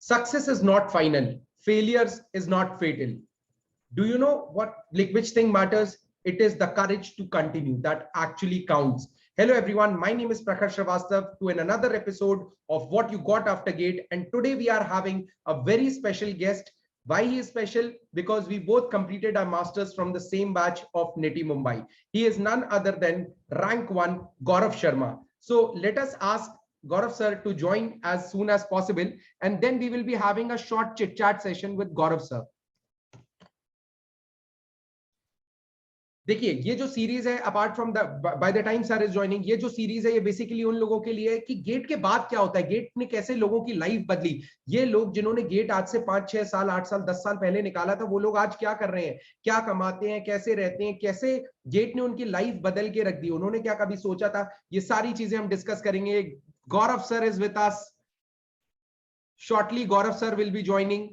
Success is not final. Failures is not fatal. Do you know which thing matters? It is the courage to continue that actually counts. Hello everyone, my name is Prakhar Shrivastava to another episode of What You Got After Gate, and today we are having a very special guest. Why he is special? Because we both completed our masters from the same batch of NITI Mumbai. He is none other than rank 1 Gaurav Sharma. So let us ask Gaurav sir to join as soon as possible, and then we will be having a short chit chat session with Gaurav sir. देखिए ये जो series है apart from the by the time sir is joining, ये जो series है ये basically उन लोगों के लिए है कि गेट के बाद क्या होता है, गेट ने कैसे लोगों की लाइफ बदली। ये लोग जिन्होंने गेट आज से 5-6 साल 8 साल 10 साल पहले निकाला था, वो लोग आज क्या कर रहे हैं, क्या कमाते हैं, कैसे रहते हैं, कैसे गेट ने उनकी लाइफ बदल के रख दी, उन्होंने क्या कभी सोचा था, ये सारी चीजें हम डिस्कस करेंगे। Gaurav sir is with us shortly. Gaurav sir will be joining.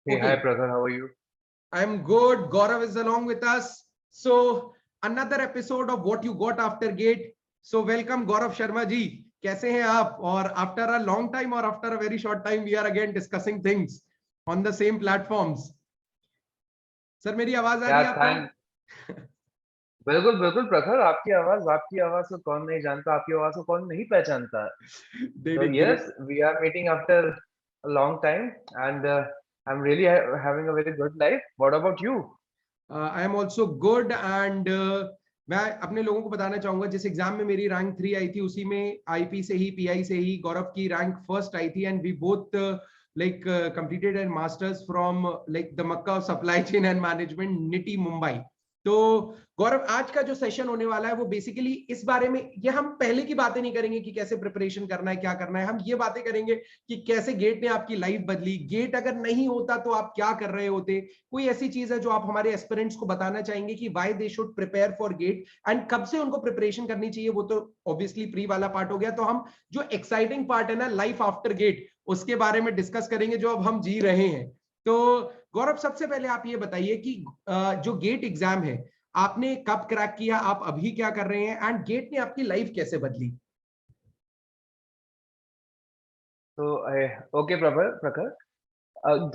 Hey, Okay. hi Prakhar, how are you? I'm good. Gaurav is along with us. So another episode of What You Got After Gate. So welcome Gaurav Sharma ji. कैसे हैं आप? और after a long time or after a very short time we are again discussing things on the same platforms. Sir मेरी आवाज आ रही है आपको? बिल्कुल बिल्कुल प्रखर, आपकी आवाज को कौन नहीं जानता, आपकी आवाज को कौन नहीं पहचानता। So yes, we are meeting after a long time and I'm really having a very good life. What about you? I am also good and मैं अपने लोगों को बताना चाहूंगा, जिस एग्जाम में मेरी रैंक 3 आई थी उसी में आईपी से ही पीआई से ही गौरव की रैंक फर्स्ट आई थी, and we both completed and masters from the Makkah of Supply Chain and Management, NITI Mumbai. तो गौरव आज का जो सेशन होने वाला है वो बेसिकली इस बारे में, ये हम पहले की बातें नहीं करेंगे कि कैसे प्रिपरेशन करना है, क्या करना है, हम ये बातें करेंगे कि कैसे गेट ने आपकी लाइफ बदली, गेट अगर नहीं होता तो आप क्या कर रहे होते, कोई ऐसी चीज है जो आप हमारे एस्पिरेंट्स को बताना चाहेंगे कि why they should prepare for GATE and कब से उनको प्रिपरेशन करनी चाहिए। वो तो ऑब्वियसली प्री वाला पार्ट हो गया, तो हम जो एक्साइटिंग पार्ट है ना, लाइफ आफ्टर गेट, उसके बारे में डिस्कस करेंगे जो अब हम जी रहे हैं। तो गौरव सबसे पहले आप ये बताइए कि जो गेट एग्जाम है आपने कब क्रैक किया, आप अभी क्या कर रहे हैं, एंड गेट ने आपकी लाइफ कैसे बदली? तो ओके प्रखर,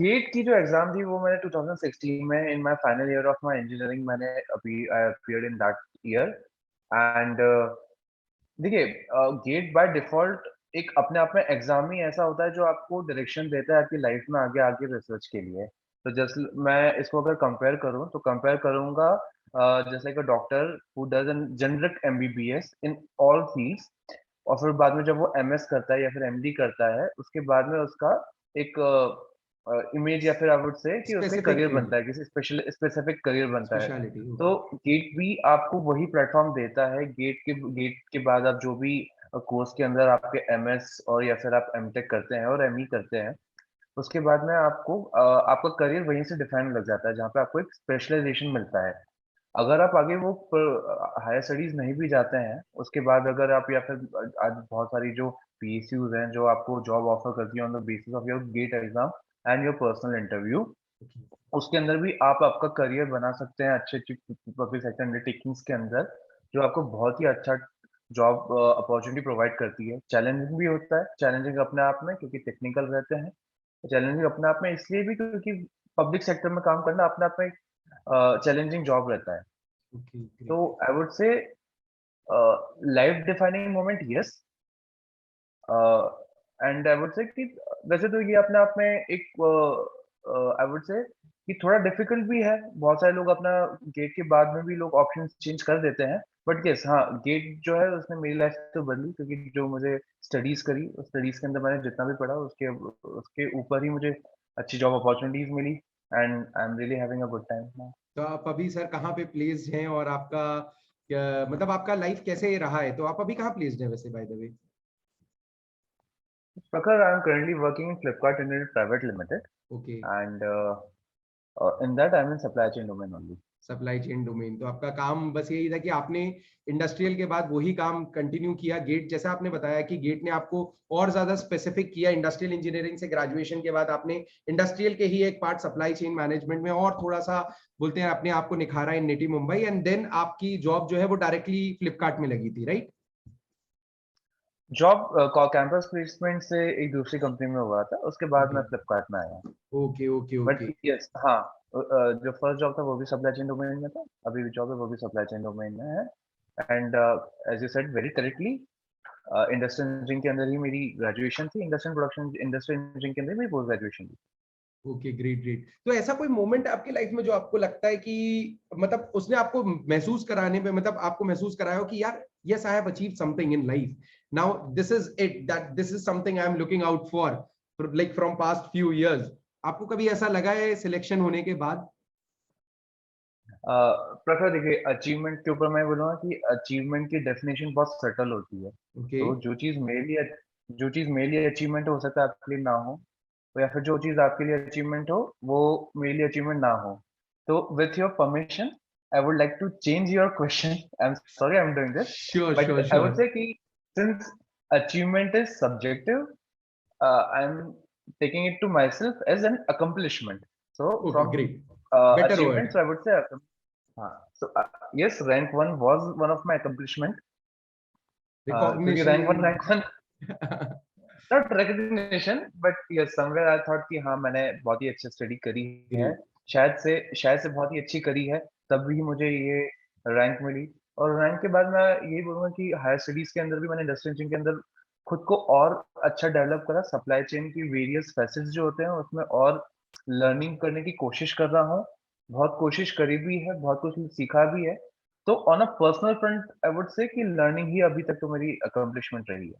गेट की जो एग्जाम थी वो मैंने 2016 में in my final year of my engineering मैंने अभी आई appeared in that year. And देखिए, गेट बाय डिफॉल्ट एक अपने आप में एग्जाम ही ऐसा होता है जो आपको डायरेक्शन देता है आपकी लाइफ में आगे आगे रिसर्च के लिए। तो जैसे मैं इसको अगर कंपेयर करूं तो कंपेयर करूंगा जैसे like a doctor who does N generic MBBS in all fields, और फिर बाद में जब वो एमएस करता है या फिर एमडी करता है उसके बाद में उसका एक इमेज या फिर आई वुड से कि उसका करियर बनता है, किसी स्पेसिफिक करियर बनता है। तो गेट भी आपको वही प्लेटफॉर्म देता है। गेट के बाद आप जो भी कोर्स के अंदर आपके एमएस और या फिर आप एमटेक करते हैं और एमई करते हैं, उसके बाद में आपको आपका करियर वहीं से डिफाइन लग जाता है जहाँ पे आपको एक स्पेशलाइजेशन मिलता है। अगर आप आगे वो हायर स्टडीज नहीं भी जाते हैं उसके बाद, अगर आप या फिर आज बहुत सारी जो पीएसयूज हैं जो आपको जॉब ऑफर करती है on the basis of your GATE exam and your personal interview, उसके अंदर भी आप आपका करियर बना सकते हैं अच्छी अच्छी पब्लिक सेक्टर अंडरटेकिंग्स के अंदर, जो आपको बहुत ही अच्छा जॉब अपॉर्चुनिटी प्रोवाइड करती है। चैलेंजिंग भी होता है, चैलेंजिंग अपने आप में क्योंकि टेक्निकल रहते हैं, चैलेंजिंग अपने आप में इसलिए भी क्योंकि पब्लिक सेक्टर में काम करना अपने आप में चैलेंजिंग जॉब रहता है। तो आई वुड से life defining moment yes, and I would say कि वैसे तो ये अपने आप में एक आई वुड से कि थोड़ा डिफिकल्ट भी है। बहुत सारे लोग अपना गेट के बाद में भी लोग ऑप्शन चेंज कर देते हैं, बट यस हाँ, गेट जो है उसने मेरी लाइफ तो बदली क्योंकि जो मुझे स्टडीज करी उस स्टडीज के अंदर मैंने जितना भी पढ़ा उसके उसके ऊपर ही मुझे अच्छी जॉब अपॉर्चुनिटीज मिली and I am really having a good time now. तो आप अभी सर कहाँ पे प्लेस्ड हैं और आपका मतलब आपका लाइफ कैसे रहा है, तो आप अभी कहाँ प्लेस्ड हैं वैसे bye the way? Prakhar, I am currently working in Flipkart Internet Private Limited. Okay. And in that I am in supply chain domain only. Supply chain domain. तो आपका काम बस यही था कि आपने इंडस्ट्रियल के बाद वही काम कंटिन्यू किया। गेट जैसा आपने बताया कि गेट ने आपको और ज्यादा स्पेसिफिक किया, इंडस्ट्रियल इंजीनियरिंग से ग्रेजुएशन के बाद आपने इंडस्ट्रियल के ही एक पार्ट सप्लाई चेन मैनेजमेंट में और थोड़ा सा बोलते हैं अपने आप को निखारा इन नेटी मुंबई, एंड देन आपकी जॉब जो है वो डायरेक्टली फ्लिपकार्ट में लगी थी, राइट? जॉब कैंपस प्लेसमेंट से एक दूसरी कंपनी में हुआ था, उसके बाद मैं फ्लिपकार्ट में आया। Okay okay but okay. Yes हाँ, जो फर्स्ट जॉब था वो भी सप्लाई चेन डोमेन में था, अभी जॉब है वो भी सप्लाई चेन डोमेन में है। And as you said very correctly, industrial engineering के अंदर ही मेरी ग्रेजुएशन थी, इंडस्ट्रियल इंजीनियरिंग के अंदर मेरी पोस्ट ग्रेजुएशन थी। Okay great great. तो ऐसा कोई मोमेंट आपकी लाइफ में जो आपको लगता है कि मतलब उसने आपको महसूस कराने में, मतलब आपको महसूस कराया हो कि यार yes I have achieved something in life, now this is it, that this is something I am looking out for like from past few years? आपको कभी ऐसा लगा है सिलेक्शन होने के बाद? प्रखर देखिए, अचीवमेंट के ऊपर मैं बोलूँगा कि अचीवमेंट की डेफिनेशन बहुत सटल होती है। ओके तो जो चीज़ मेरे लिए अचीवमेंट हो सकता है आपके लिए ना हो, या फिर जो चीज़ आपके लिए अचीवमेंट हो वो मेरे लिए अचीवमेंट ना हो। तो with your permission I would like to change your question. I am sorry I am doing this, sure but sure I would sure. Say कि since achievement is subjective, I am taking it to myself as an accomplishment. So okay from great, better word, achievements I would say हाँ, so yes, rank one was one of my accomplishment. क्योंकि recognition. Rank one not recognition, but yes somewhere I thought कि हाँ मैंने बहुत ही अच्छी study करी है, great. शायद से बहुत ही अच्छी करी है, तब भी मुझे ये रैंक मिली। और रैंक के बाद मैं यही बोलूँगा कि हायर स्टडीज के अंदर भी मैंने इंडस्ट्रियल इंजीनियरिंग के अंदर खुद को और अच्छा डेवलप करा, सप्लाई चेन की वेरियस फैसेट्स जो होते हैं उसमें और लर्निंग करने की कोशिश कर रहा हूँ। बहुत कोशिश करी भी है, बहुत कुछ सीखा भी है। तो on a personal front I would say कि लर्निंग ही अभी तक तो मेरी अकम्प्लिशमेंट रही है।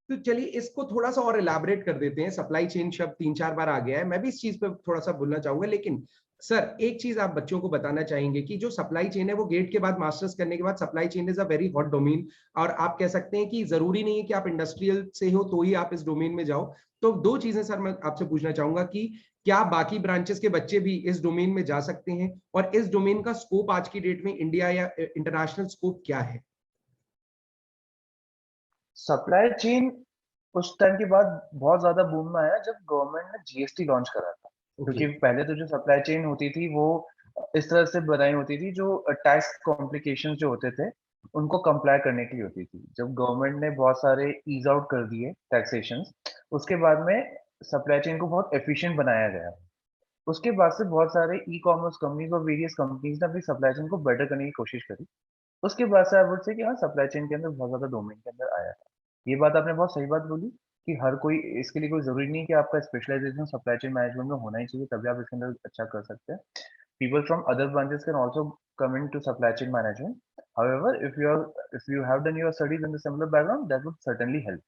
तो चलिए इसको थोड़ा सा और इलैबोरेट कर देते हैं। सप्लाई चेन शब्द 3-4 बार आ गया है, मैं भी इस चीज पे थोड़ा सा बोलना चाहूंगा, लेकिन सर एक चीज आप बच्चों को बताना चाहेंगे कि जो सप्लाई चेन है वो गेट के बाद मास्टर्स करने के बाद supply chain is a very hot domain, और आप कह सकते हैं कि जरूरी नहीं है कि आप इंडस्ट्रियल से हो तो ही आप इस डोमेन में जाओ। तो दो चीजें सर मैं आपसे पूछना चाहूंगा कि क्या बाकी ब्रांचेस के बच्चे भी इस डोमेन में जा सकते हैं, और इस डोमेन का स्कोप आज की डेट में इंडिया या इंटरनेशनल स्कोप क्या है? सप्लाई चेन उस टाइम के बाद बहुत ज़्यादा बूम में आया जब गवर्नमेंट ने जीएसटी लॉन्च करा था। ओके। क्योंकि पहले तो जो सप्लाई चेन होती थी वो इस तरह से बनाई होती थी, जो टैक्स कॉम्प्लिकेशंस जो होते थे उनको कंप्लाई करने के लिए होती थी। जब गवर्नमेंट ने बहुत सारे ईज़ आउट कर दिए टैक्सेशंस, उसके बाद में सप्लाई चेन को बहुत एफिशिएंट बनाया गया। उसके बाद से बहुत सारे ई-कॉमर्स कंपनीज़ और वेरियस कंपनीज़ ने अपनी सप्लाई चेन को बेटर करने की कोशिश करी। उसके बाद से आई वुड से कि हाँ, सप्लाई चेन के अंदर बहुत ज़्यादा डोमेन के अंदर आया है। ये बात आपने बहुत सही बात बोली कि हर कोई इसके लिए कोई ज़रूरी नहीं है कि आपका स्पेशलाइज़ेशन सप्लाई चेन मैनेजमेंट में होना ही चाहिए, तभी आप इसके अंदर अच्छा कर सकते हैं। People from other branches can also come into supply chain management. However, if you have done your studies in the similar background, that would certainly help.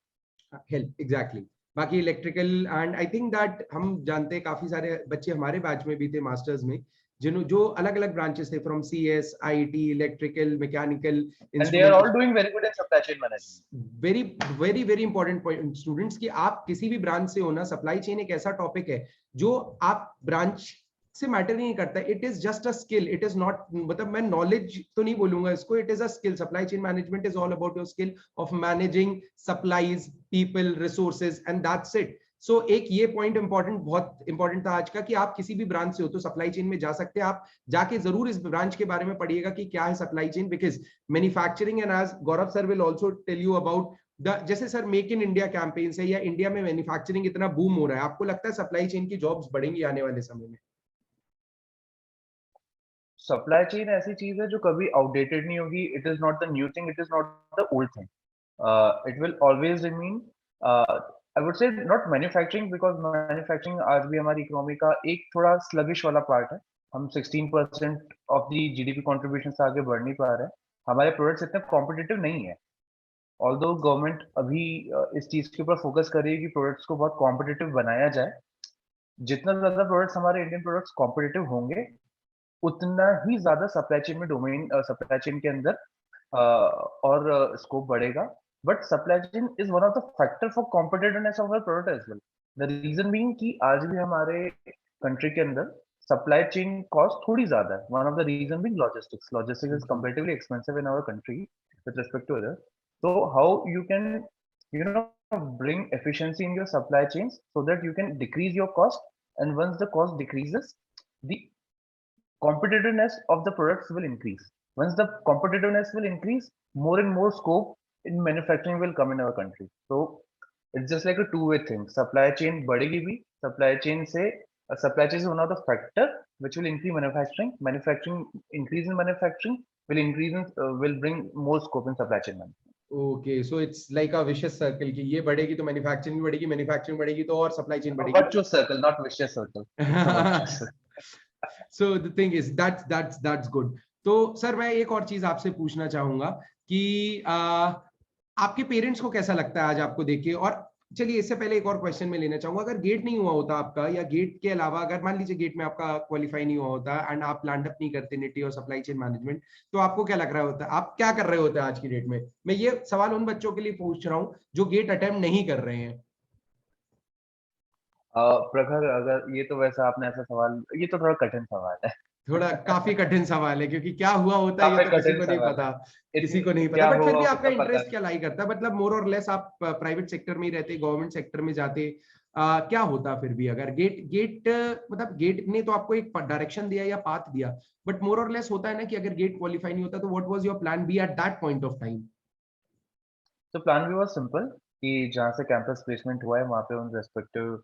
Help exactly. बाकी electrical and I think that हम जानते हैं काफी सारे बच्चे हमारे batch में भी थे मास्टर्स में, जिन्हों जो अलग अलग ब्रांचेस थे, from CS, IT, electrical, mechanical, And they are all instrumentation. doing very good in supply chain management. Very very very important point students की, आप किसी भी ब्रांच से हो ना, सप्लाई चेन एक ऐसा टॉपिक है जो आप ब्रांच से मैटर नहीं करता, it is just a skill, it is not, मतलब मैं नॉलेज तो नहीं बोलूंगा इसको, it is a skill. Supply chain management is all about your skill of managing supplies, people, resources, and that's it. So एक ये पॉइंट इंपॉर्टेंट, बहुत important था आज का, कि आप किसी भी ब्रांच से हो तो सप्लाई चेन में जा सकते हैं। आप जाके जरूर इस ब्रांच के बारे में पढ़िएगा कि क्या है supply chain, because manufacturing, and as Gaurav sir will also tell you about the, जैसे sir make in India campaign से या इंडिया में मैन्युफैक्चरिंग इतना बूम हो रहा है, आपको लगता है सप्लाई चेन की जॉब्स बढ़ेंगी आने वाले समय में? सप्लाई चेन ऐसी चीज है जो कभी आउटडेटेड नहीं होगी। It is not the new thing, it is not the old thing. It will always remain, I would से नॉट मैन्युफैक्चरिंग, बिकॉज मैन्युफैक्चरिंग आज भी हमारी इकोनॉमी का एक थोड़ा स्लगिश वाला पार्ट है। हम 16% ऑफ द जीडीपी कंट्रीब्यूशन से आगे बढ़ नहीं पा रहे हैं। हमारे प्रोडक्ट्स इतने कॉम्पिटिटिव नहीं है। ऑल्दो गवर्नमेंट अभी इस चीज के ऊपर फोकस कर रही है कि प्रोडक्ट्स को बहुत कॉम्पिटिटिव बनाया जाए। जितना ज्यादा प्रोडक्ट्स हमारे इंडियन प्रोडक्ट्स कॉम्पिटिटिव होंगे, उतना ही ज़्यादा सप्लाई चेन के अंदर और स्कोप बढ़ेगा। But supply chain is one of the factor for competitiveness of our product as well. The reason being कि आज भी हमारे कंट्री के अंदर supply chain cost थोड़ी ज़्यादा है. One of the reason being logistics. Logistics is comparatively expensive in our country with respect to others. So how you can, you know, bring efficiency in your supply chains so that you can decrease your cost, and once the cost decreases, the competitiveness of the products will increase. Once the competitiveness will increase, more and more scope in manufacturing will come in our country. So it's just like a two-way thing. Supply chain बढ़ेगी भी, supply chain is one of the factor which will increase manufacturing. Manufacturing increase in manufacturing will bring more scope in supply chain management. Okay, so it's like a vicious circle कि ये बढ़ेगी तो manufacturing बढ़ेगी तो और supply chain बढ़ेगी. Virtuous circle, not vicious circle. It's a virtuous circle. So the thing is that's good. तो sir मैं एक और चीज आपसे पूछना चाहूंगा कि आपके पेरेंट्स को कैसा लगता है आज आपको देख के. और चलिए इससे पहले एक और क्वेश्चन में लेना चाहूंगा, अगर गेट नहीं हुआ होता आपका, या गेट के अलावा अगर मान लीजिए गेट में आपका क्वालिफाई नहीं हुआ होता एंड आप लैंड अप नहीं करते निटी और सप्लाई चेन मैनेजमेंट, तो आपको क्या लग रहा होता, आप क्या कर रहे होते आज की डेट में? मैं ये सवाल उन बच्चों के लिए पूछ रहा हूँ जो गेट अटेम्प्ट नहीं कर रहे हैं. प्रखर, अगर ये तो वैसा आपने ऐसा सवाल, ये तो थोड़ा कठिन सवाल है. थोड़ा काफी कठिन सवाल है क्योंकि क्या हुआ होता है ये काफी तो किसी कठिन को नहीं सवाल है. पता. किसी को नहीं पता, क्या बट फिर हुआ भी आपका होगा पता इंटरेस्ट नहीं. क्या लाई करता है? मतलब मोर और लेस आप प्राइवेट सेक्टर में ही रहते, गवर्नमेंट सेक्टर में जाते, क्या होता फिर भी अगर गेट गेट मतलब गेट ने तो आपको एक डायरेक्शन दिया या पाथ दिया, बट मोर और लेस होता है ना कि अगर गेट क्वालिफाई नहीं होता तो what was your plan B at that point of time? तो प्लान भी बहुत सिंपल कि जहाँ से कैंपस प्लेसमेंट हुआ है वहाँ पे उन रेस्पेक्टिव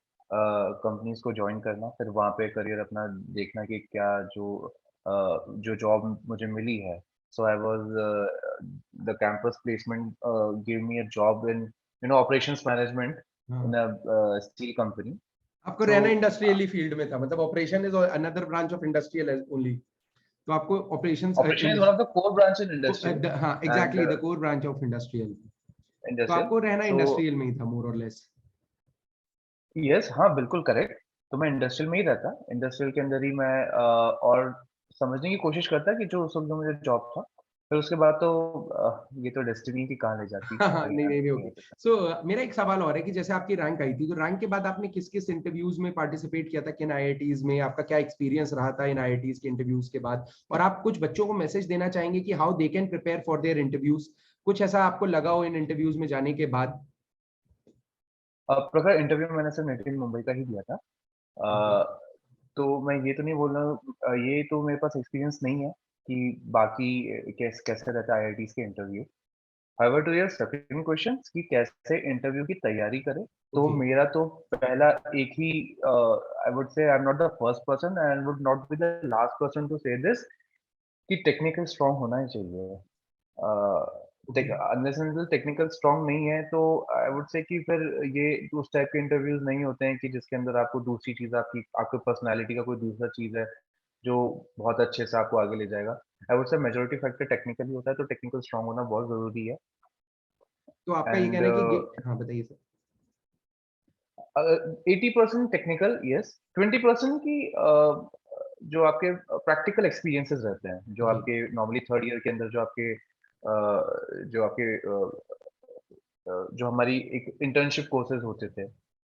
कंपनीज को ज्वाइन करना, फिर वहाँ पे करियर अपना देखना कि क्या जो जॉब मुझे मिली है. So I was the campus placement give me a job in operations management in a steel company. आपको सो रहना इंडस्ट्रियली फील्ड में था, मतलब operation is another branch of industrial only, तो आपको operations operation is one of the core branch in industrial हाँ and exactly the core branch of industrial. तो इंडस्ट्रियल. आपको रहना सो इंडस्ट्रियल में ही था मोर और लेस. यस, हाँ, बिल्कुल करेक्ट. तो मैं इंडस्ट्रियल में ही रहता. इंडस्ट्रियल के अंदर ही मैं और समझने की कोशिश करता कि जो उस वक़्त जो मुझे जॉब था. फिर उसके बाद तो ये तो डेस्टिनी की कहाँ ले जाती, हाँ, आगे नहीं का नहीं नहीं नहीं ओके. हो सकता. सो मेरा एक सवाल और है कि जैसे आपकी रैंक आई थी, तो रैंक के बाद आपने किस किस इंटरव्यूज में पार्टिसिपेट किया था, किन आईआईटीज में, आपका क्या एक्सपीरियंस रहा था इन आईआईटीज के इंटरव्यूज के बाद? और आप कुछ बच्चों को मैसेज देना चाहेंगे कि how they can prepare for their interviews, कुछ ऐसा आपको लगा हो इन इंटरव्यूज में जाने के बाद? प्रखर, इंटरव्यू मैंने सिर्फ निटी मुंबई का ही दिया था. ओके. अ, तो मैं ये तो नहीं बोल रहा हूँ, ये तो मेरे पास एक्सपीरियंस नहीं है कि बाकी कैसे रहता है आईआईटीज के interview. However, to your second question कि कैसे इंटरव्यू की तैयारी करें, तो ओके. मेरा तो पहला एक ही, I would say I am not the first person and would not be the last person to say this कि टेक्निकल स्ट्रांग होना ही चाहिए. Okay. Unless until technical strong नहीं है तो आई वुड से कि फिर ये उस टाइप के इंटरव्यूज नहीं होते हैं कि जिसके अंदर आपको दूसरी चीज आपकी पर्सनालिटी का कोई दूसरा चीज है जो बहुत अच्छे से आपको आगे ले जाएगा. आई वुड से मेजोरिटी फैक्टर टेक्निकली होता है, तो टेक्निकल स्ट्रांग होना बहुत जरूरी है. तो आपका ये एंड कहना है कि हाँ बताइए सर. 80% technical, yes. 20% की जो आपके प्रैक्टिकल एक्सपीरियंसेस रहते हैं, जो ओके. आपके नॉर्मली थर्ड ईयर के अंदर जो हमारी एक इंटर्नशिप कोर्सेज होते थे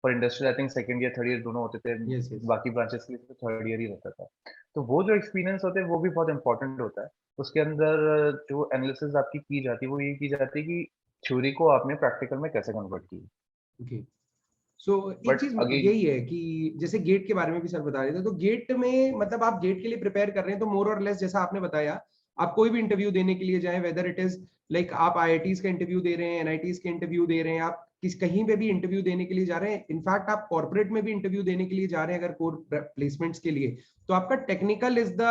for industrial. I think second year third year दोनों होते थे. Yes yes. बाकी ब्रांचेस के लिए तो थर्ड ईयर ही रहता था. तो वो जो एक्सपीरियंस होते हैं वो भी बहुत इंपॉर्टेंट होता है. उसके अंदर जो एनालिसिस आपकी की जाती है वो ये की जाती है कि थ्योरी को आपने प्रैक्टिकल में कैसे कन्वर्ट की. ओके. सो एक बट चीज अगेन, यही है कि जैसे गेट के बारे में भी सर बता रहे थे, तो गेट में मतलब आप गेट के लिए प्रिपेयर कर रहे हैं तो मोर और लेस जैसा आपने बताया, आप कोई भी इंटरव्यू देने के लिए जाएं, वेदर इट इज लाइक आप आईआईटीज का इंटरव्यू दे रहे हैं, एनआईटीज के इंटरव्यू दे रहे हैं, आप कहीं पे भी इंटरव्यू देने के लिए जा रहे हैं, इनफैक्ट आप कॉर्पोरेट में भी इंटरव्यू देने के लिए जा रहे हैं अगर कोर प्लेसमेंट्स के लिए, तो आपका टेक्निकल इज द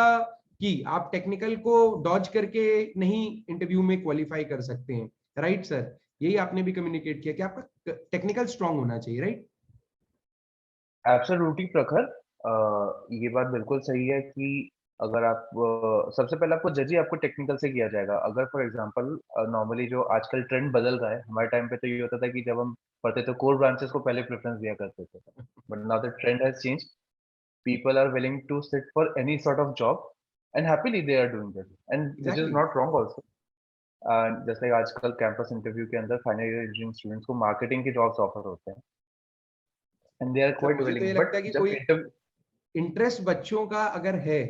की. आप टेक्निकल को डॉज करके नहीं इंटरव्यू में क्वालिफाई कर सकते हैं, राइट सर? यही आपने भी कम्युनिकेट किया कि आपका टेक्निकल स्ट्रांग होना चाहिए, राइट? एब्सोल्युटली प्रखर. ये बात बिल्कुल सही है कि अगर आप सबसे पहले आपको जज ही आपको टेक्निकल से किया जाएगा. अगर फॉर एग्जांपल नॉर्मली जो आजकल ट्रेंड बदल रहा है, हमारे टाइम पे तो ये होता था कि जब हम पढ़ते थे कोर ब्रांचेस को पहले प्रेफरेंस दिया करते थे. But now the trend has change. People are willing to sit for any sort of job and happily they are doing it, and which is exactly. Not wrong also. जैसे आजकल campus interview के अंदर final year engineering students को marketing के jobs offer होते हैं and they are sir quite मुझे तो विलिंग. ये लगता बट है कि जब कोई इंटरव्यू इंटरेस्ट बच्चों का अगर है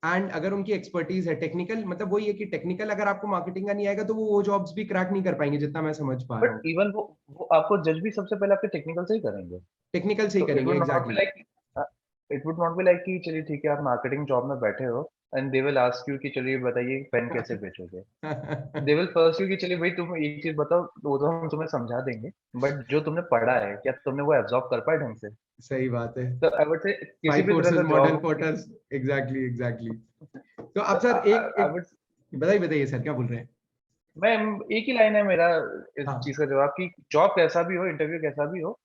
एंड अगर उनकी एक्सपर्टीज है टेक्निकल, मतलब वही है कि टेक्निकल अगर आपको मार्केटिंग का नहीं आएगा तो वो जॉब्स भी क्रैक नहीं कर पाएंगे, जितना मैं समझ पा रहा बट हूँ। इवन वो आपको जज भी सबसे पहले आपके टेक्निकल से ही करेंगे। टेक्निकल से ही तो इट करेंगे, would not B exactly. Like it would not be like कि चलिए ठीक है आप मार्केटिंग जॉब में बैठे हो and they will ask you कि चलिए बताइए पेन कैसे बेचोगे। दे विल फर्स्ट यू कि चलिए भाई तुम एक चीज बताओ, तो वो तो हम तुम्हें समझा देंगे, बट जो तुमने पढ़ा है क्या तुमने वो एब्जॉर्ब कर पाए ढंग से। सही बात है। तो आई वुड से किसी फाइव भी तरह फोर्सेस का model job, porters, exactly exactly. तो आप सर एक आई एक वुड, बताइए बताइए सर क्या बोल रहे हैं। मैं एक ही लाइन है मेरा इस हाँ, चीज का जवाब कि जॉब कैसा भी हो, इंटरव्यू कैसा भी हो,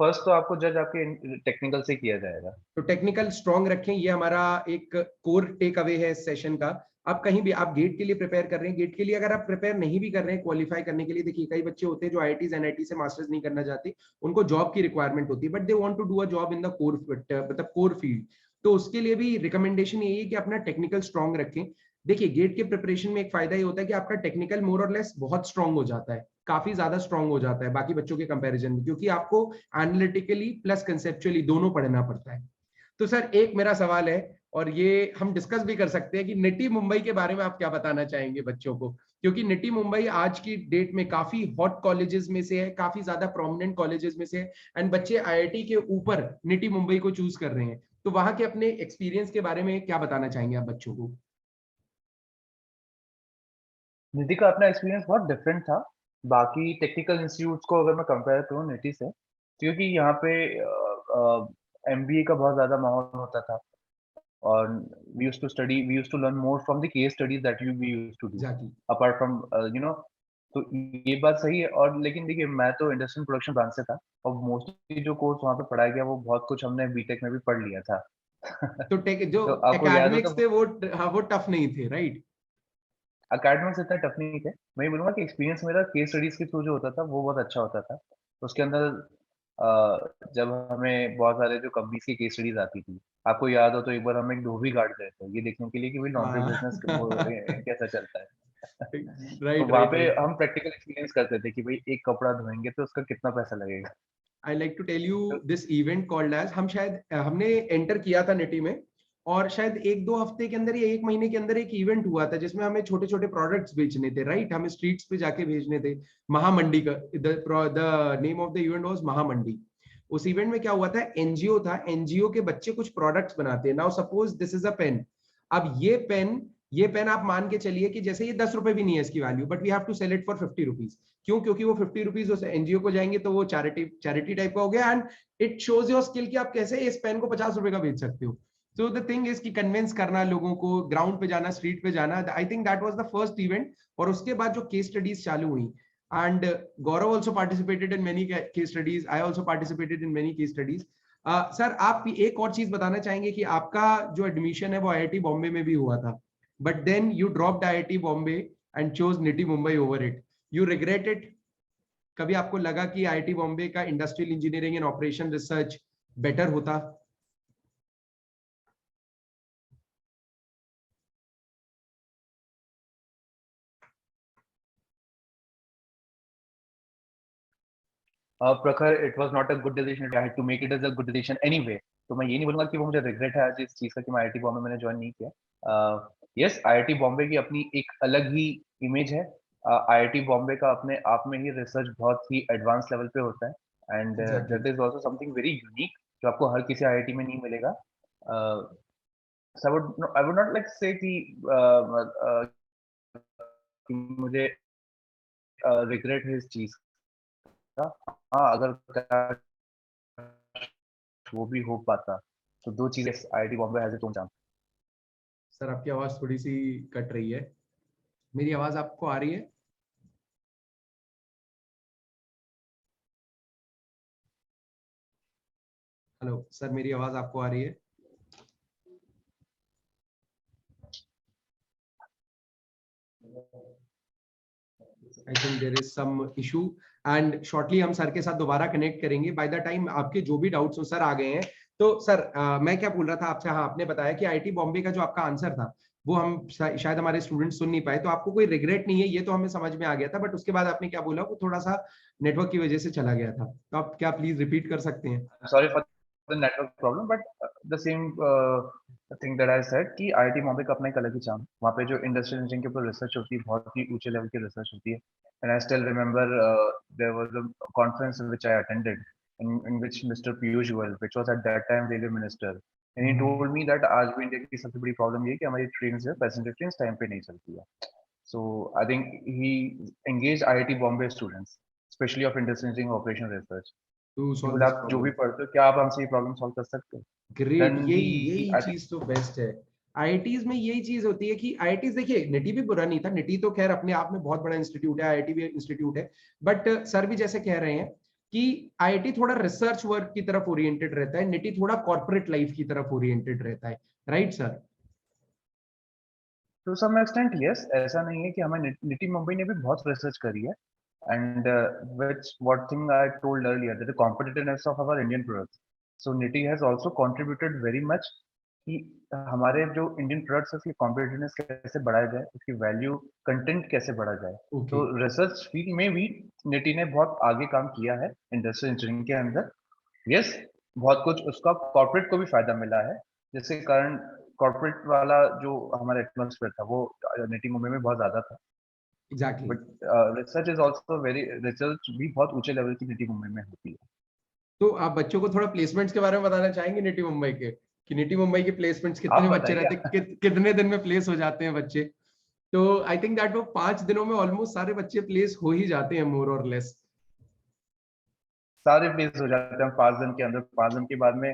फर्स्ट तो आपको जज आपके टेक्निकल से किया जाएगा। तो टेक्निकल स्ट्रांग रखें, ये हमारा एक कोर टेक अवे है इस सेशन का। आप कहीं भी आप गेट के लिए प्रिपेयर कर रहे हैं, गेट के लिए अगर आप प्रिपेयर नहीं भी कर रहे हैं क्वालिफाई करने के लिए, देखिए कई बच्चे होते हैं जो आईआईटीज एनआईटी से मास्टर्स नहीं करना चाहते, उनको जॉब की रिक्वायरमेंट होती है, but they want to do a job in the core, मतलब कोर फील्ड। तो उसके लिए भी रिकमेंडेशन यही है कि अपना टेक्निकल स्ट्रांग रखें। देखिए गेट के प्रिपरेशन में एक फायदा ये होता है कि आपका टेक्निकल मोर और लेस बहुत स्ट्रांग हो जाता है, काफी ज्यादा स्ट्रांग हो जाता है बाकी बच्चों के कंपैरिजन में, क्योंकि आपको एनालिटिकली प्लस कंसेप्चुअली दोनों पढ़ना पड़ता है। तो सर एक मेरा सवाल है, और ये हम डिस्कस भी कर सकते हैं कि निटी मुंबई के बारे में आप क्या बताना चाहेंगे बच्चों को, क्योंकि निटी मुंबई आज की डेट में काफी हॉट कॉलेजेस में से है, काफी ज्यादा प्रोमिनेंट कॉलेजेस में से है, एंड बच्चे आईआईटी के ऊपर निटी मुंबई को चूज कर रहे हैं। तो वहां के अपने एक्सपीरियंस के बारे में क्या बताना चाहेंगे आप बच्चों को। निधि का अपना एक्सपीरियंस बहुत डिफरेंट था बाकी टेक्निकल इंस्टीट्यूट्स को अगर मैं कंपेयर करूँ निटी से, क्योंकि यहाँ पे एमबीए का बहुत ज्यादा माहौल होता था और we used to learn more from the case studies that we used to do exactly. Apart from you know. तो ये बात सही है, और लेकिन देखिए मैं तो इंडस्ट्रियल प्रोडक्शन ब्रांच से था और मोस्टली जो कोर्स वहाँ पे पढ़ाया गया वो बहुत कुछ हमने बीटेक में भी पढ़ लिया था। तो टेक जो तो आपको याद हो एकेडमिक्स तो थे वो, हाँ वो टफ नहीं थे, राइट। अकेडमिक्स इतना टफ नहीं थे। मैं ये बोलूंगा कि एक्सपीरियंस मेरा केस स्टडीज के थ्रू जो होता था वो बहुत अच्छा होता था। उसके अंदर जब हमें बहुत सारे जो कंपनीज की केस स्टडीज आती थी, आपको याद हो तो एक बार हम एक धोबी घाट गए थे ये देखने के लिए कि भाई लॉन्ड्री हाँ बिजनेस वो कैसा चलता है। तो राइट वहां राइट पे राइट। हम प्रैक्टिकल एक्सपीरियंस करते थे कि भाई एक कपड़ा धोएंगे तो उसका कितना पैसा लगेगा। I like to tell you तो दिस इवेंट कॉल्ड एज, हम शायद हमने एंटर किया था निटी में, और शायद एक दो हफ्ते के अंदर या एक महीने के अंदर एक इवेंट हुआ था जिसमें हमें छोटे छोटे प्रोडक्ट्स बेचने थे, राइट, हमें स्ट्रीट्स पे जाके भेजने थे। महामंडी का the name of the event was Mahamandi. उस इवेंट में क्या हुआ था, एनजीओ था, एनजीओ के बच्चे कुछ प्रोडक्ट्स बनाते हैं। Now suppose this is a pen. अब ये पेन आप मान के चलिए कि जैसे ये 10 रुपए भी नहीं है इसकी value, but we have to sell it for 50 rupees. क्यों? क्योंकि वो 50 रुपीज उस एनजीओ को जाएंगे तो वो चैरिटी चैरिटी टाइप का हो गया, and it shows your skill कि आप कैसे इस पेन को 50 रुपए का बेच सकते हो। सो द थिंग इज कि कन्विंस करना लोगों को, ग्राउंड पे जाना, स्ट्रीट पे जाना, आई think that was the first event. और उसके बाद जो केस स्टडीज चालू हुई, and Gaurav also participated in many case studies, I also participated in many case studies. Sir आप एक और चीज बताना चाहेंगे कि आपका जो एडमिशन है वो आईआईटी बॉम्बे में भी हुआ था, but then you dropped IIT Bombay and chose NITIE Mumbai over it, you regret it? कभी आपको लगा कि आईआईटी बॉम्बे का industrial engineering and operation research better होता? Prakhar it was not a good decision, I had to make it as a good decision anyway. तो मैं ये नहीं बोलूंगा कि वो मुझे रिग्रेट है आज इस चीज का कि मैं आईआईटी बॉम्बे मैंने ज्वाइन नहीं किया। यस, आईआईटी बॉम्बे की अपनी एक अलग ही इमेज है। आईआईटी बॉम्बे का अपने आप में ही रिसर्च बहुत ही एडवांस लेवल पे होता है and exactly. That is also something very unique जो आपको हर किसी आईआईटी में नहीं मिलेगा। आई वुड नॉट लाइक से कि मुझे रिग्रेट है इस चीज का। हाँ, अगर वो भी हो पाता तो दो चीजें, IIT Bombay has its own charm. Sir आपकी आवाज थोड़ी सी कट रही है, मेरी आवाज आपको आ रही है? हेलो सर, मेरी आवाज आपको आ रही है? I think there is some issue, and shortly हम सर के साथ दोबारा कनेक्ट करेंगे। बाय द टाइम आपके जो भी डाउट्स हो सर आ गए हैं। तो सर मैं क्या बोल रहा था आपसे, हाँ आपने बताया कि आईआईटी बॉम्बे का जो आपका आंसर था वो हम शायद हमारे स्टूडेंट सुन नहीं पाए, तो आपको कोई रिग्रेट नहीं है, ये तो हमें समझ में आ गया था, बट उसके बाद आपने क्या बोला वो थोड़ा सा नेटवर्क की वजह से चला गया था, तो आप क्या प्लीज रिपीट कर सकते हैं? Sorry for the network problem, but the same thing that I said कि आईआईटी बॉम्बे का अपना एक अलग ही चार्म, वहाँ पे जो इंडस्ट्रियल इंजीनियरिंग के ऊपर रिसर्च होती है, बहुत ही ऊंचे लेवल की रिसर्च होती है. And I still remember there was a conference which I attended in which Mr. Piyush Goyal, which was at that time railway minister, and he told me that आज भी India की सबसे बड़ी problem ये है कि हमारी ट्रेन जो है पैसेंजर ट्रेन टाइम पे नहीं चलती है. So I think he engaged IIT Bombay students, especially of industrial engineering operation research. To कि सॉल्व बोले दिस आप जो भी प्रॉब्लम। पढ़ते हो, क्या आप हमसे ये प्रॉब्लम सॉल्व कर सकते हो? ग्रेट, Then यही he यही I think चीज तो बेस्ट है। आईआईटीज में यही चीज होती है कि आईआईटीज, देखिए निटी भी बुरा नहीं था, निटी तो खैर अपने आप में बहुत बड़ा इंस्टीट्यूट है, आईआईटी भी इंस्टीट्यूट है, बट सर भी जैसे कह रहे हैं कि आईआईटी थोड़ा रिसर्च वर्क की तरफ ओरिएंटेड रहता है, निटी थोड़ा कॉर्पोरेट लाइफ की तरफ ओरिएंटेड रहता है, right sir? to some extent yes, ऐसा नहीं है कि हमें निटी मुंबई ने भी बहुत रिसर्च करी है. And which what thing I told earlier, that the competitiveness of our Indian products. So NITI has also contributed very much कि हमारे जो इंडियन प्रोडक्ट्स है उसकी कॉम्पिटिटिवनेस कैसे बढ़ाया जाए, उसकी वैल्यू कंटेंट कैसे बढ़ा जाए. ओके, तो रिसर्च फील्ड में भी निटी ने बहुत आगे काम किया है इंडस्ट्रियल इंजीनियरिंग के अंदर. यस, बहुत कुछ उसका कॉर्पोरेट को भी फायदा मिला है, जिसके कारण कॉर्पोरेट वाला जो हमारा एटमॉस्फेयर था वो निटी मुंबई में बहुत ज्यादा था. Exactly. But research is also very, research भी बहुत ऊंचे लेवल की निटी मुंबई में होती है. तो आप बच्चों को थोड़ा प्लेसमेंट्स के बारे में बताना चाहेंगे निटी मुंबई के, कि निटी मुंबई के प्लेसमेंट्स कितने आप बच्चे रहते, बताइए. कितने दिन में प्लेस हो जाते हैं बच्चे? तो आई थिंक दैट वो 5 दिनों में ऑलमोस्ट सारे बच्चे प्लेस हो ही जाते हैं, मोर और लेस। सारे प्लेस हो जाते हैं 5 दिन के अंदर. 5 दिन के बाद में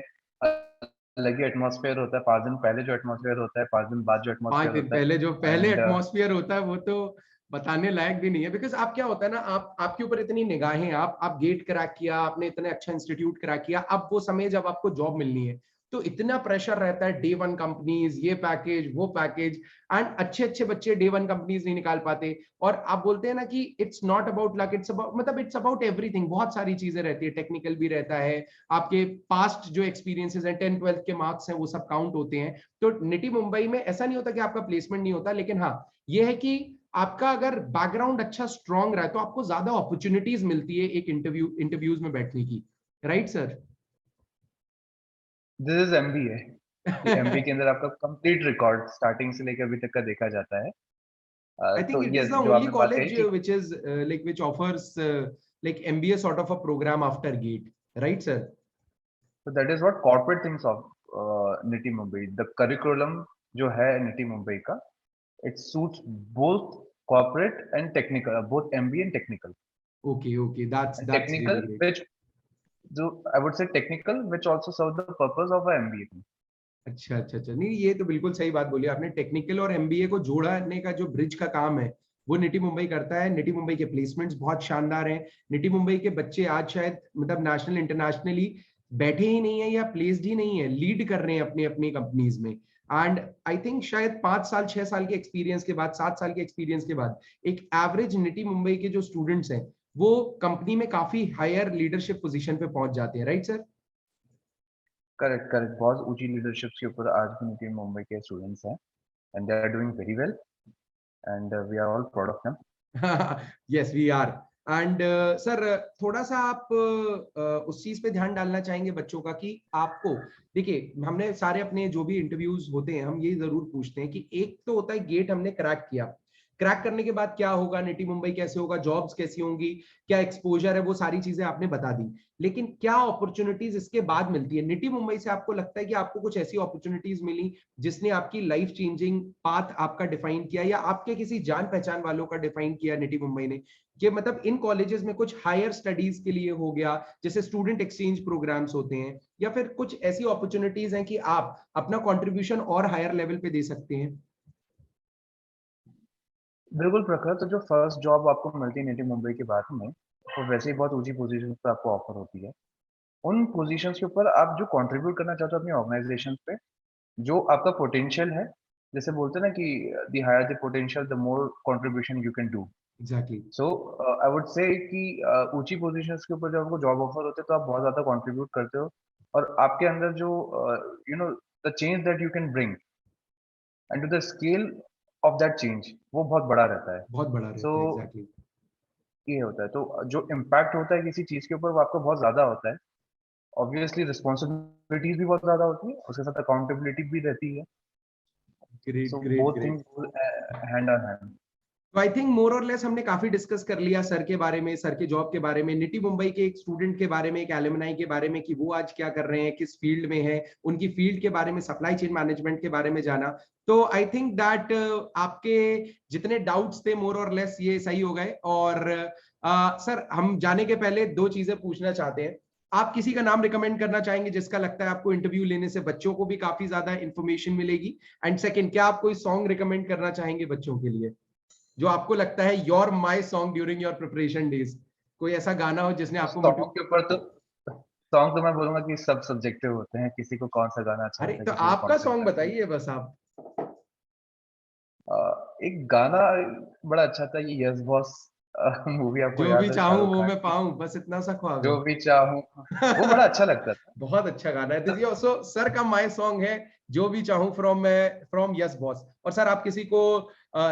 अलग ही एटमॉस्फेयर होता है. 5 दिन पहले जो एटमॉस्फेयर होता है, 5 दिन बाद जो 5 एटमॉस्फेयर दिन होता पहले जो है. पहले एंड एटमॉस्फेयर होता है वो तो बताने लायक भी नहीं है, बिकॉज आप क्या होता है ना, आप आपके ऊपर इतनी निगाहें, आप गेट क्रैक किया, आपने इतने अच्छा इंस्टीट्यूट क्रैक किया, अब वो समय जब आपको जॉब मिलनी है तो इतना प्रेशर रहता है, डे वन कंपनीज, ये पैकेज वो पैकेज, एंड अच्छे अच्छे बच्चे डे वन कंपनीज नहीं निकाल पाते। और आप बोलते हैं ना कि it's not about luck, it's about, मतलब इट्स अबाउट एवरीथिंग, बहुत सारी चीजें रहती है, टेक्निकल भी रहता है, आपके पास्ट जो एक्सपीरियंसेस हैं, 10th 12th के मार्क्स हैं, वो सब काउंट होते हैं। तो निटी मुंबई में ऐसा नहीं होता कि आपका प्लेसमेंट नहीं होता, लेकिन हाँ ये है कि आपका अगर बैकग्राउंड अच्छा स्ट्रांग रहा है तो आपको ज्यादा अपॉर्चुनिटीज मिलती है एक इंटरव्यूज में बैठने की, right sir? This is MBA. MBA के अंदर आपका कंप्लीट रिकॉर्ड स्टार्टिंग से लेकर अभी तक का देखा जाता है. I तो think it is yes, the जो only आपने बात कही college कि which is like which offers like MBA sort of a program after GATE, right, sir? so that is what corporate thinks of nitty Mumbai. The curriculum जो है nitty Mumbai का, it suits both corporate and technical, both MBA and technical. Okay, okay, And that's technical, really great. which I would say technical, which also serve the purpose of a MBA. अच्छा अच्छा अच्छा, नहीं ये तो बिल्कुल सही बात बोली आपने, टेक्निकल और एमबीए को जोड़ने का जो ब्रिज का काम है वो निटी मुंबई करता है। निटी मुंबई के प्लेसमेंट्स बहुत शानदार हैं, निटी मुंबई के बच्चे आज शायद मतलब नेशनल इंटरनेशनली बैठे ही नहीं है या प्लेस्ड ही नहीं है, लीड कर रहे हैं अपनी अपनी कंपनीज में। एंड आई थिंक शायद 5 साल 6 साल के एक्सपीरियंस के बाद, 7 साल के एक्सपीरियंस के बाद एक एवरेज निटी मुंबई के जो स्टूडेंट्स हैं वो कंपनी में काफी हायर लीडरशिप पोजीशन पे पहुंच जाते हैं, राइट सर? Correct, correct. बहुत ऊंची लीडरशिप के ऊपर आज भी निटी मुंबई के स्टूडेंट्स हैं, and they are doing very well, and we are all proud of them. Yes we are. And sir थोड़ा सा आप उस चीज पे ध्यान डालना चाहेंगे बच्चों का कि आपको, देखिए हमने सारे अपने जो भी इंटरव्यूज होते हैं हम ये जरूर पूछते हैं कि एक तो होता है गेट हमने क्रैक किया, क्रैक करने के बाद क्या होगा, निटी मुंबई कैसे होगा, जॉब्स कैसी होंगी, क्या एक्सपोजर है, वो सारी चीजें आपने बता दी, लेकिन क्या अपॉर्चुनिटीज इसके बाद मिलती है निटी मुंबई से? आपको लगता है कि आपको कुछ ऐसी अपॉर्चुनिटीज मिली जिसने आपकी लाइफ चेंजिंग पाथ आपका डिफाइन किया, या आपके किसी जान पहचान वालों का डिफाइन किया निटी मुंबई ने, कि मतलब इन कॉलेजेस में कुछ हायर स्टडीज के लिए हो गया, जैसे स्टूडेंट एक्सचेंज प्रोग्राम्स होते हैं, या फिर कुछ ऐसी अपॉर्चुनिटीज हैं कि आप अपना कंट्रीब्यूशन और हायर लेवल पे दे सकते हैं? बिल्कुल प्रखर. तो जो फर्स्ट जॉब आपको मिलती है निटी मुंबई के बाद में, वो वैसे ही बहुत ऊंची पोजीशन पे आपको ऑफर होती है. उन पोजीशंस के ऊपर आप जो कंट्रीब्यूट करना चाहते हो अपनी ऑर्गेनाइजेशन पे, जो आपका पोटेंशियल है, जैसे बोलते हैं ना कि the higher the potential the more contribution you can do. Exactly. So I would say कि ऊंची पोजीशंस के ऊपर जब आपको जॉब ऑफर होते हैं तो आप बहुत ज्यादा कंट्रीब्यूट करते हो, और आपके अंदर जो you know the change that you can bring and to the scale of that change, वो बहुत बड़ा रहता है. बहुत बड़ा सो रहता है, एग्जैक्टली। ये होता है. तो जो इम्पैक्ट होता है किसी चीज के ऊपर वो आपको बहुत ज्यादा होता है. ऑब्वियसली रिस्पॉन्सिबिलिटीज भी बहुत ज्यादा होती है, उसके साथ अकाउंटेबिलिटी भी रहती है, great so great both great. Things go hand on hand. तो आई थिंक मोर और लेस हमने काफी डिस्कस कर लिया सर के बारे में, सर के जॉब के बारे में, निटी मुंबई के एक स्टूडेंट के बारे में, एक एलुमनाई के बारे में कि वो आज क्या कर रहे हैं, किस फील्ड में है, उनकी फील्ड के बारे में, सप्लाई चेन मैनेजमेंट के बारे में जाना। तो आई थिंक दैट आपके जितने डाउट्स थे मोर और लेस ये सही हो गए। और सर हम जाने के पहले दो चीजें पूछना चाहते हैं। आप किसी का नाम रिकमेंड करना चाहेंगे जिसका लगता है आपको इंटरव्यू लेने से बच्चों को भी काफी ज्यादा इंफॉर्मेशन मिलेगी? एंड सेकंड, क्या आप कोई सॉन्ग रिकमेंड करना चाहेंगे बच्चों के लिए जो आपको लगता है your my song during your preparation days? कोई ऐसा गाना हो जिसने आपको सॉन्ग के ऊपर तो सॉन्ग तो मैं बोलूंगा कि सब सब्जेक्टिव होते हैं, किसी को कौन सा गाना अच्छा अरे लगता है, तो किसी को कौन आपका सा सॉन्ग गाना। बताइए बस आप। एक गाना बड़ा अच्छा था, ये यस बॉस मूवी, आपको जो भी याद है, चाहूं शाहरुख वो खान मैं की, पाऊं, बस इतना सा ख्वाब जो है। भी चाहूं, वो बड़ा अच्छा लगता था। बहुत अच्छा गाना है। तो दिस सो सर का माय सॉन्ग है जो भी चाहूं फ्रॉम यस बॉस। और सर आप किसी को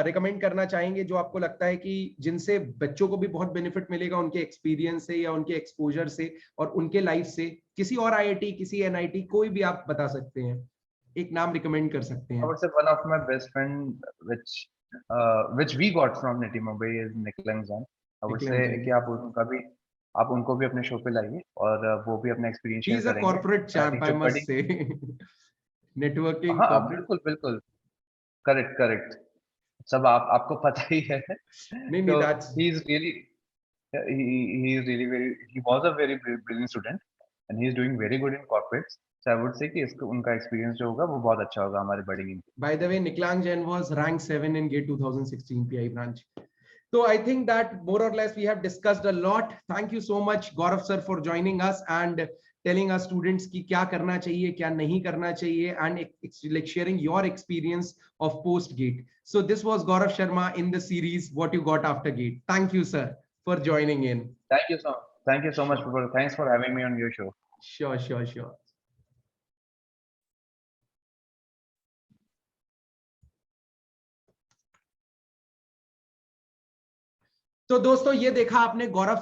रिकमेंड करना चाहेंगे जो आपको लगता है कि जिनसे बच्चों को भी बहुत बेनिफिट मिलेगा उनके एक्सपीरियंस से या उनके एक्सपोजर से और उनके लाइफ से? किसी और आईआईटी, किसी एनआईटी, कोई भी आप बता सकते हैं, एक नाम रिकमेंड कर सकते I हैं। would say one of my best friend which we got from NITI Mumbai is Nikhil Zan. I would say Nikhil, कि आप उनको भी अपने शो पे लाइए और वो भी अपना एक्सपीरियंस ही शेयर इज अ करेंगे। कॉर्पोरेट चैंप आई जो मस्ट बड़ी से। नेटवर्किंग हाँ, कॉर्पोरेट। बिल्कुल, बिल्कुल, करेक्ट, करेक्ट। सब आपको पता ही है। नहीं नहीं, तो that's he is really he is really very he was a very brilliant student and he is doing very good in corporates. So I would say कि इसको उनका एक्सपीरियंस जो होगा वो बहुत अच्छा होगा हमारे बड़ी team. by the way, Niklang Jain was ranked 7 in GATE 2016 PI branch. So I think that more or less we have discussed a lot. Thank you so much, Gaurav sir, for joining us and telling us students ki kya karna chahiye, kya nahi karna chahiye, and like sharing your experience of post GATE. So this was Gaurav Sharma in the series What You Got After GATE. Thank you, sir, for joining in. Thank you so much, Sure, Prabal. Thanks for having me on your show. sure, sure, sure. तो दोस्तों ये देखा आपने Gaurav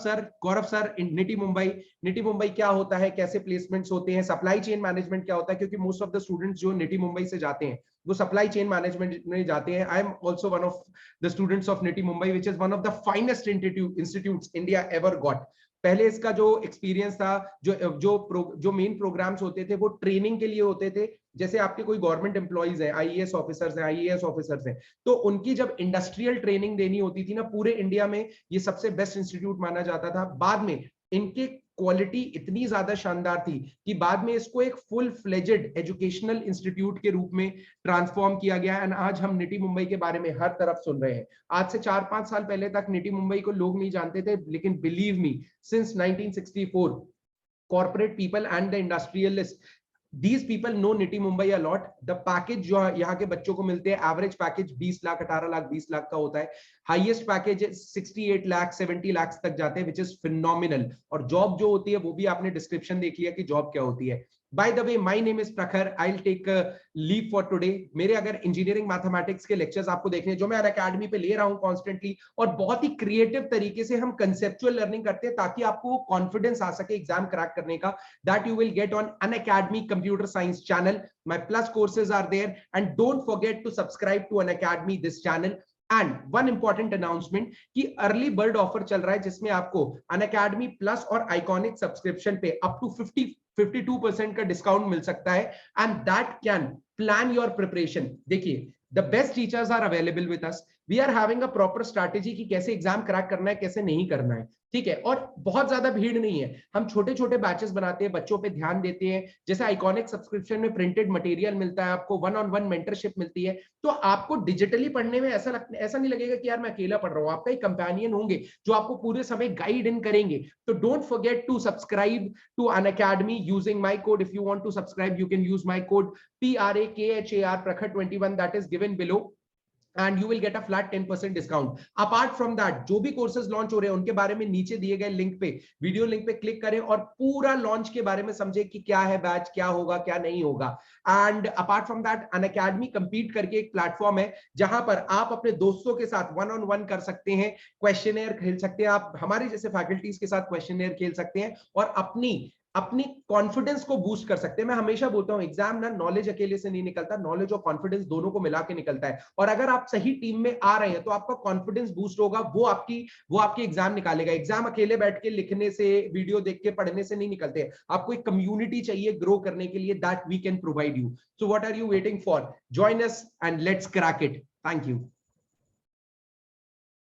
sir NITIE Mumbai. NITIE Mumbai क्या होता है, कैसे placements होते हैं, सप्लाई चेन मैनेजमेंट क्या होता है, क्योंकि मोस्ट ऑफ द स्टूडेंट्स जो निटी मुंबई से जाते हैं वो सप्लाई चेन मैनेजमेंट में जाते हैं। I am also one of the students of nitty Mumbai which is one of the finest institutes India ever got. पहले इसका जो एक्सपीरियंस था, जो मेन प्रोग्राम्स होते थे वो ट्रेनिंग के लिए होते थे। जैसे आपके कोई गवर्नमेंट एम्प्लॉइज हैं, आईएएस ऑफिसर्स हैं, आईएएस ऑफिसर्स हैं, तो उनकी जब इंडस्ट्रियल ट्रेनिंग देनी होती थी ना पूरे इंडिया में, ये सबसे बेस्ट इंस्टीट्यूट माना जाता था। बाद में इनके क्वालिटी इतनी ज्यादा शानदार थी कि बाद में इसको एक फुल फ्लेजेड एजुकेशनल इंस्टीट्यूट के रूप में ट्रांसफॉर्म किया गया। एंड आज हम निटी मुंबई के बारे में हर तरफ सुन रहे हैं। आज से 4-5 साल पहले तक निटी मुंबई को लोग नहीं जानते थे, लेकिन believe me, since 1964 corporate people and the industrialists, these people know nitty Mumbai a lot. The package जो यहाँ के बच्चों को मिलते हैं, एवरेज पैकेज 20 लाख, 18 लाख, 20 लाख का होता है। हाईएस्ट पैकेज 68 लाख, 70 लाख तक जाते हैं, विच इज फिनोमिनल। और जॉब जो होती है वो भी आपने डिस्क्रिप्शन देख लिया कि जॉब क्या होती है। By the way, my name is Prakhar. I will take leave for today. मेरे अगर इंजीनियरिंग मैथमेटिक्स के लेक्चर्स आपको देखने, जो मैं अनअकैडमी पे ले रहा हूं कॉन्स्टेंटली, और बहुत ही क्रिएटिव तरीके से हम कंसेप्चुअल लर्निंग करते हैं ताकि आपको कॉन्फिडेंस आ सके एग्जाम क्रैक करने का, that you will get on Unacademy Computer Science channel. My plus courses are there, and don't forget to subscribe to Unacademy this channel. And one important announcement कि early bird offer चल रहा है जिसमें आपको Unacademy plus और iconic subscription पे up to 52% का discount मिल सकता है। And that can plan your preparation. देखिए, the best teachers are available with us. We are having a proper strategy कि कैसे एग्जाम क्रैक करना है, कैसे नहीं करना है, ठीक है। और बहुत ज्यादा भीड़ नहीं है, हम छोटे छोटे बैचेस बनाते हैं, बच्चों पे ध्यान देते हैं। जैसे आइकॉनिक सब्सक्रिप्शन में प्रिंटेड मटेरियल मिलता है, आपको 1-on-1 मेंटरशिप मिलती है। तो आपको डिजिटली पढ़ने में ऐसा नहीं लगेगा कि यार मैं अकेला पढ़ रहा हूं, आपका एक कंपेनियन होंगे जो आपको पूरे समय गाइड इन करेंगे। तो don't forget to subscribe to Unacademy using my code. If you want to subscribe, you can use my code PRAKHAR Prakhar21, that is given below, and you will get a flat 10% discount. Apart from that, जो भी courses launch हो रहे हैं उनके बारे में नीचे दिए गए लिंक पे, वीडियो लिंक पे क्लिक करें और पूरा लॉन्च के बारे में समझे कि क्या है बैच, क्या होगा, क्या नहीं होगा। And apart from that, Unacademy compete करके एक प्लेटफॉर्म है जहां पर आप अपने दोस्तों के साथ 1-on-1 कर सकते हैं, क्वेश्चनेयर खेल सकते हैं, आप हमारे जैसे फैकल्टीज के साथ क्वेश्चनेयर खेल सकते हैं और अपनी अपनी कॉन्फिडेंस को बूस्ट कर सकते हैं। मैं हमेशा बोलता हूं एग्जाम ना नॉलेज अकेले से नहीं निकलता, नॉलेज और कॉन्फिडेंस दोनों को मिला के निकलता है। और अगर आप सही टीम में आ रहे हैं तो आपका कॉन्फिडेंस बूस्ट होगा, वो आपकी एग्जाम निकालेगा। एग्जाम अकेले बैठ के लिखने से, वीडियो देख के पढ़ने से नहीं निकलते। आपको एक कम्युनिटी चाहिए ग्रो करने के लिए, that we can provide you. So what are you waiting for? Join us and let's crack it. Thank you.